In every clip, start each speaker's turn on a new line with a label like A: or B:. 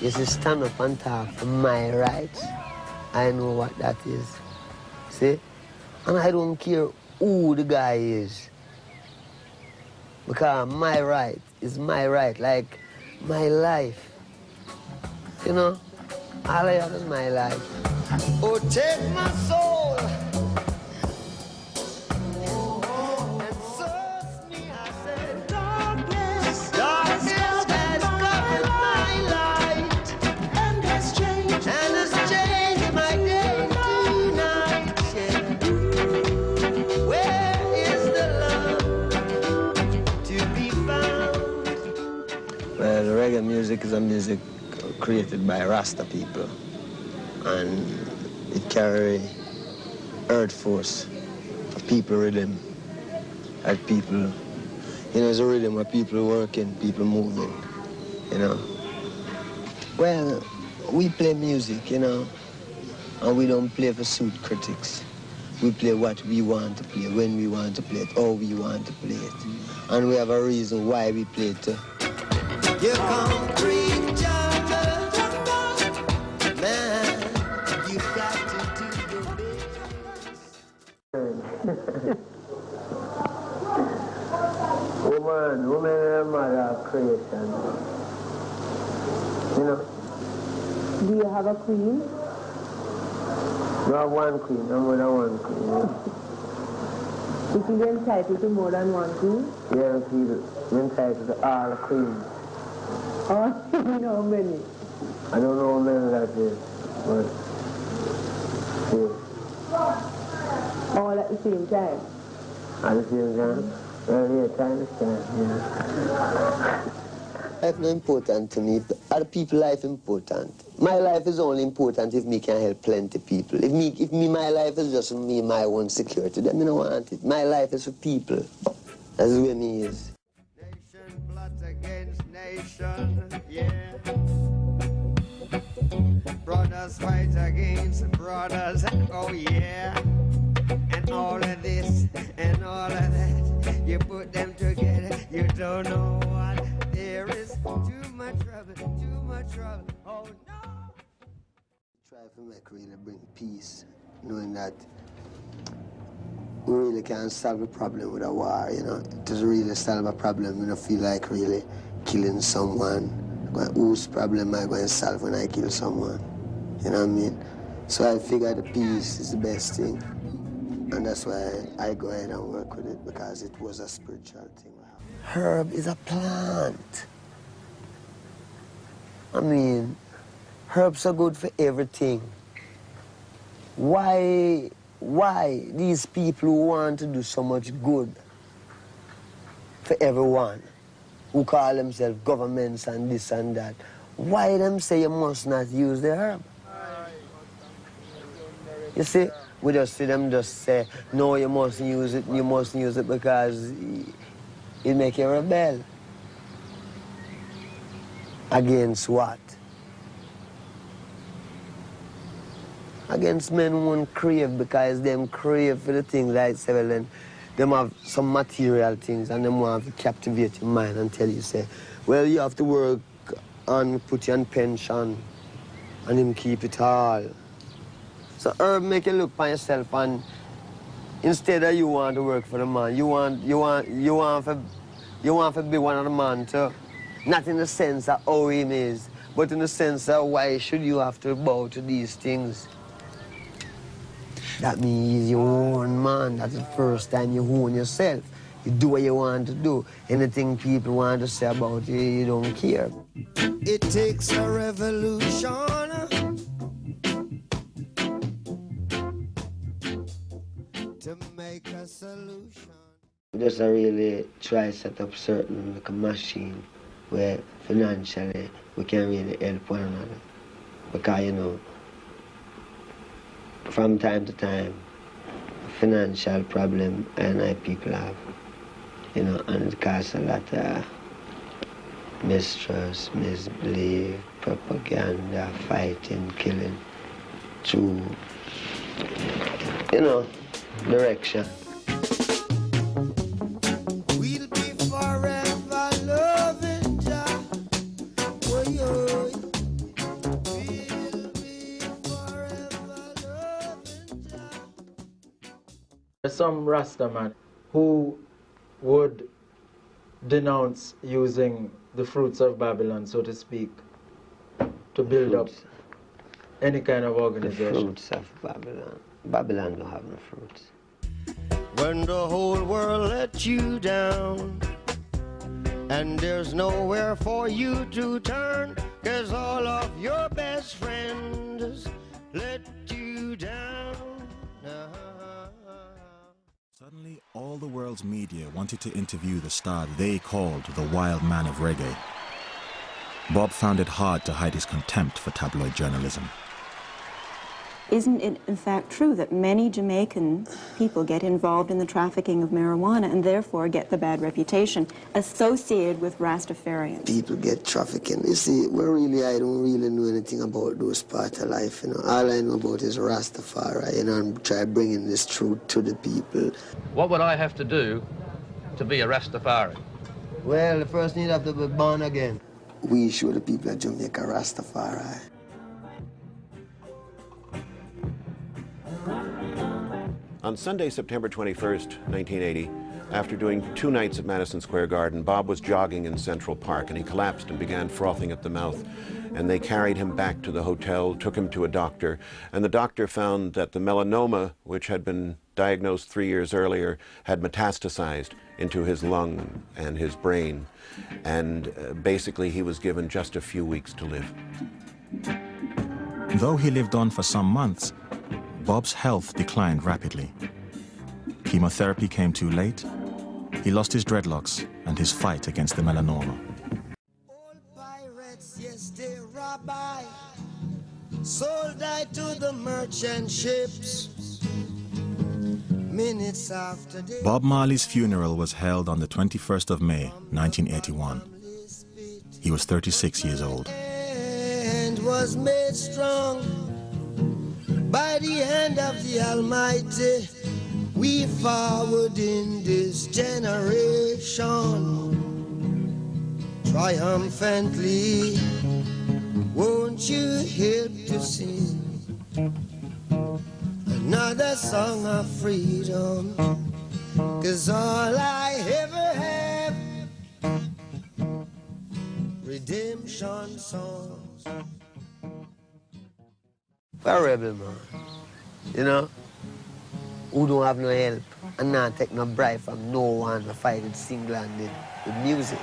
A: is to stand up and talk for my rights. I know what that is. See? And I don't care who the guy is. Because my right is my right, like my life. You know? All I have is my life. Oh, take my soul. And search me, I said, darkness, darkness has covered my light. And has changed my day to night. Yeah. Where is the love to be found? Well, reggae music is a music created by Rasta people, and it carry earth force, a people rhythm, like people, you know, it's a rhythm where people working, people moving, you know. Well, we play music, you know, and we don't play for suit critics. We play what we want to play, when we want to play it, how we want to play it, and we have a reason why we play it too. You concrete jungle, man, you've got to do your best. Woman and mother of creation. You know?
B: Do you have a queen?
A: You have one queen, no more than one queen. Yeah?
B: Is he entitled to more than one queen?
A: Yeah, he's entitled to all the queens.
B: Oh, you know how many?
A: I don't know how many that is, but yeah.
B: All at the same time?
A: At the same time? Well, yeah, time is time, yeah. Life is important to me. Other people's life important. My life is only important if me can help plenty people. If my life is just me, my own security, then I don't want it. My life is for people. That's the way me is. Nation plots against nation, yeah. Brothers fight against brothers, oh yeah. And all of this and all of that, you put them together, you don't know what. There is too much trouble, oh no. Try to make really bring peace, knowing that we really can't solve a problem with a war, you know. It doesn't really solve a problem when I feel like really killing someone. Whose problem am I going to solve when I kill someone? You know what I mean? So I figure the peace is the best thing. And that's why I go ahead and work with it, because it was a spiritual thing. Herb is a plant. I mean, herbs are good for everything. Why these people who want to do so much good for everyone, who call themselves governments and this and that, why them say you must not use the herb? You see, we just see them just say, no, you mustn't use it because it make you rebel. Against what? Against men who won't crave, because them crave for the things like say, well, them have some material things and them want to captivate your mind and tell you, say, well, you have to work and put you on pension and him keep it all. So herb make you look for yourself, and instead of you want to work for the man, you want to be one of the man too. Not in the sense of how him is, but in the sense of why should you have to bow to these things? That means you own man. That's the first time you own yourself. You do what you want to do. Anything people want to say about you, you don't care. It takes a revolution to make a solution. Just really try to set up certain like a machine where financially we can really help one another. Because, you know, from time to time, financial problem and people have, you know, and it causes a lot of mistrust, misbelief, propaganda, fighting, killing, through, you know, direction. We'll be forever loving Jah,
C: Some Rastaman who would denounce using the fruits of Babylon, so to speak, to build up any kind of organization.
A: The fruits of Babylon. Babylon don't have no fruits. When the whole world let you down and there's nowhere for you to turn, 'cause all of your best friends let you down.
D: Suddenly, all the world's media wanted to interview the star they called the wild man of reggae. Bob found it hard to hide his contempt for tabloid journalism.
E: Isn't it in fact true that many Jamaican people get involved in the trafficking of marijuana and therefore get the bad reputation associated with Rastafarians?
A: People get trafficking. You see, I don't really know anything about those parts of life, you know. All I know about is Rastafari, you know, and try bringing this truth to the people.
F: What would I have to do to be a Rastafari?
A: Well, the first need have to be born again. We show the people of Jamaica Rastafari.
G: On Sunday, September 21st, 1980, after doing 2 nights at Madison Square Garden, Bob was jogging in Central Park and he collapsed and began frothing at the mouth. And they carried him back to the hotel, took him to a doctor, and the doctor found that the melanoma, which had been diagnosed 3 years earlier, had metastasized into his lung and his brain. And basically he was given just a few weeks to live.
D: Though he lived on for some months, Bob's health declined rapidly. Chemotherapy came too late. He lost his dreadlocks and his fight against the melanoma.
A: Old pirates, yes, they rob I, sold I to the merchant ships. Minutes after they...
D: Bob Marley's funeral was held on the 21st of May, 1981. He was 36 years old.
A: And was made strong by the hand of the Almighty. We forward in this generation triumphantly. Won't you help to sing another song of freedom? 'Cause all I ever have, redemption songs. A rebel, man, you know, who don't have no help and not take no bribe from no one to fight it single-handed with music.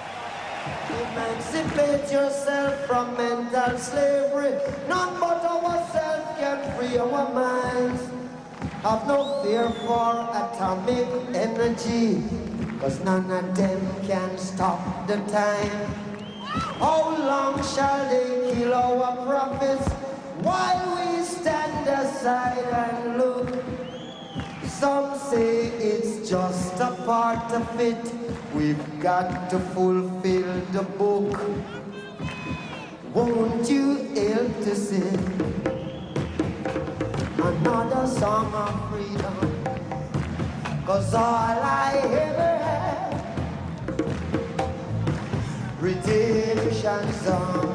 A: Emancipate yourself from mental slavery. None but ourselves can free our minds. Have no fear for atomic energy, 'cause none of them can stop the time. How long shall they kill our prophets while we stand aside and look? Some say it's just a part of it. We've got to fulfill the book. Won't you help to sing another song of freedom? 'Cause all I ever had, redemption song.